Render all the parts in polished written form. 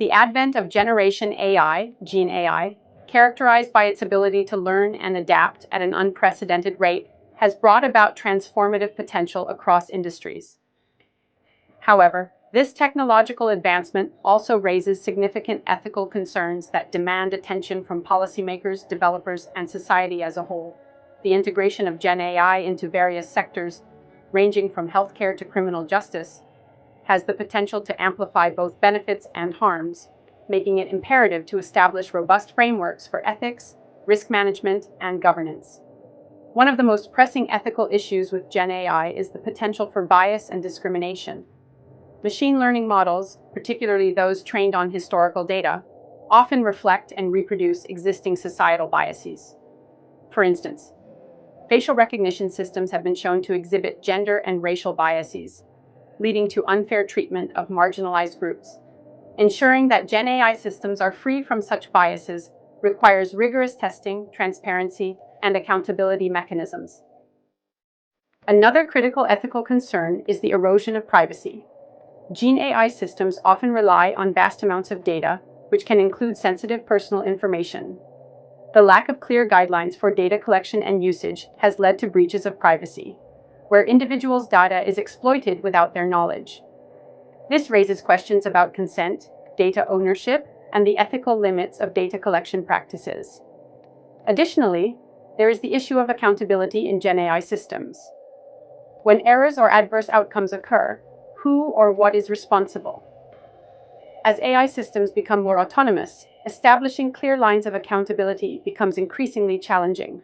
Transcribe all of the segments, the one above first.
The advent of Generation AI, Gen AI, characterized by its ability to learn and adapt at an unprecedented rate, has brought about transformative potential across industries. However, this technological advancement also raises significant ethical concerns that demand attention from policymakers, developers, and society as a whole. The integration of Gen AI into various sectors, ranging from healthcare to criminal justice, has the potential to amplify both benefits and harms, making it imperative to establish robust frameworks for ethics, risk management, and governance. One of the most pressing ethical issues with Gen AI is the potential for bias and discrimination. Machine learning models, particularly those trained on historical data, often reflect and reproduce existing societal biases. For instance, facial recognition systems have been shown to exhibit gender and racial biases, leading to unfair treatment of marginalized groups. Ensuring that Gen AI systems are free from such biases requires rigorous testing, transparency, and accountability mechanisms. Another critical ethical concern is the erosion of privacy. Gen AI systems often rely on vast amounts of data, which can include sensitive personal information. The lack of clear guidelines for data collection and usage has led to breaches of privacy, where individuals' data is exploited without their knowledge. This raises questions about consent, data ownership, and the ethical limits of data collection practices. Additionally, there is the issue of accountability in Gen AI systems. When errors or adverse outcomes occur, who or what is responsible? As AI systems become more autonomous, establishing clear lines of accountability becomes increasingly challenging.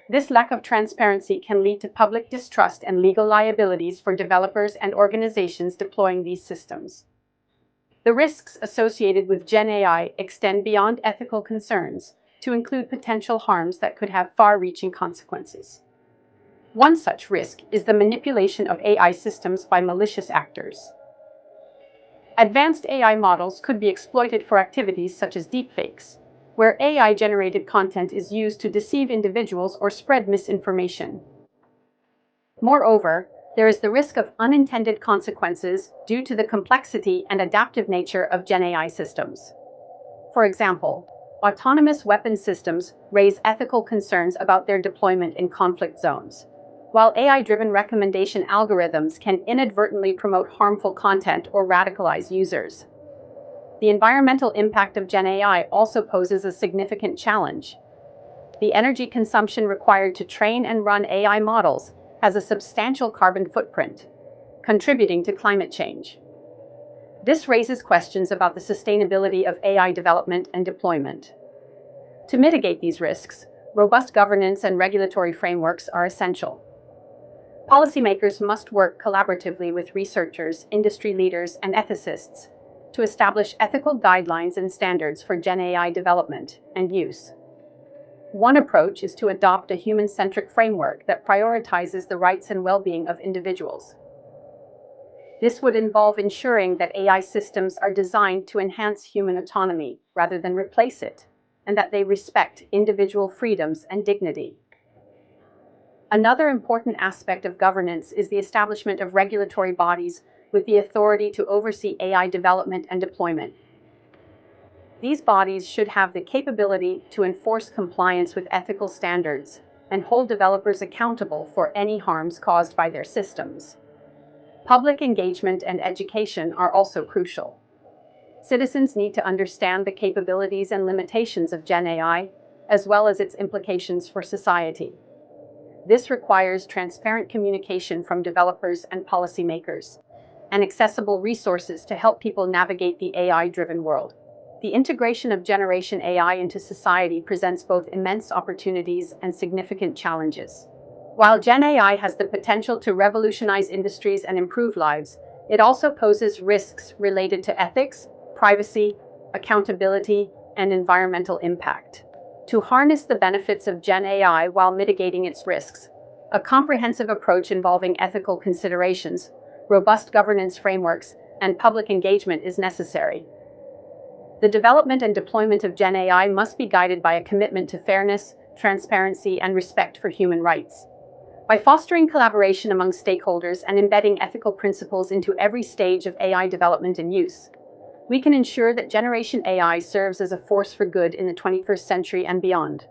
This lack of transparency can lead to public distrust and legal liabilities for developers and organizations deploying these systems. The risks associated with Gen AI extend beyond ethical concerns to include potential harms that could have far-reaching consequences. One such risk is the manipulation of AI systems by malicious actors. Advanced AI models could be exploited for activities such as deepfakes, where AI-generated content is used to deceive individuals or spread misinformation. Moreover, there is the risk of unintended consequences due to the complexity and adaptive nature of Gen AI systems. For example, autonomous weapon systems raise ethical concerns about their deployment in conflict zones, while AI-driven recommendation algorithms can inadvertently promote harmful content or radicalize users. The environmental impact of Gen AI also poses a significant challenge. The energy consumption required to train and run AI models has a substantial carbon footprint, contributing to climate change. This raises questions about the sustainability of AI development and deployment. To mitigate these risks, robust governance and regulatory frameworks are essential. Policymakers must work collaboratively with researchers, industry leaders, and ethicists to establish ethical guidelines and standards for Gen AI development and use. One approach is to adopt a human-centric framework that prioritizes the rights and well-being of individuals. This would involve ensuring that AI systems are designed to enhance human autonomy rather than replace it, and that they respect individual freedoms and dignity. Another important aspect of governance is the establishment of regulatory bodies with the authority to oversee AI development and deployment. These bodies should have the capability to enforce compliance with ethical standards and hold developers accountable for any harms caused by their systems. Public engagement and education are also crucial. Citizens need to understand the capabilities and limitations of Gen AI, as well as its implications for society. This requires transparent communication from developers and policymakers, and accessible resources to help people navigate the AI-driven world. The integration of Generation AI into society presents both immense opportunities and significant challenges. While Gen AI has the potential to revolutionize industries and improve lives, it also poses risks related to ethics, privacy, accountability, and environmental impact. To harness the benefits of Gen AI while mitigating its risks, a comprehensive approach involving ethical considerations, robust governance frameworks, and public engagement is necessary. The development and deployment of Gen AI must be guided by a commitment to fairness, transparency, and respect for human rights. By fostering collaboration among stakeholders and embedding ethical principles into every stage of AI development and use, we can ensure that Generation AI serves as a force for good in the 21st century and beyond.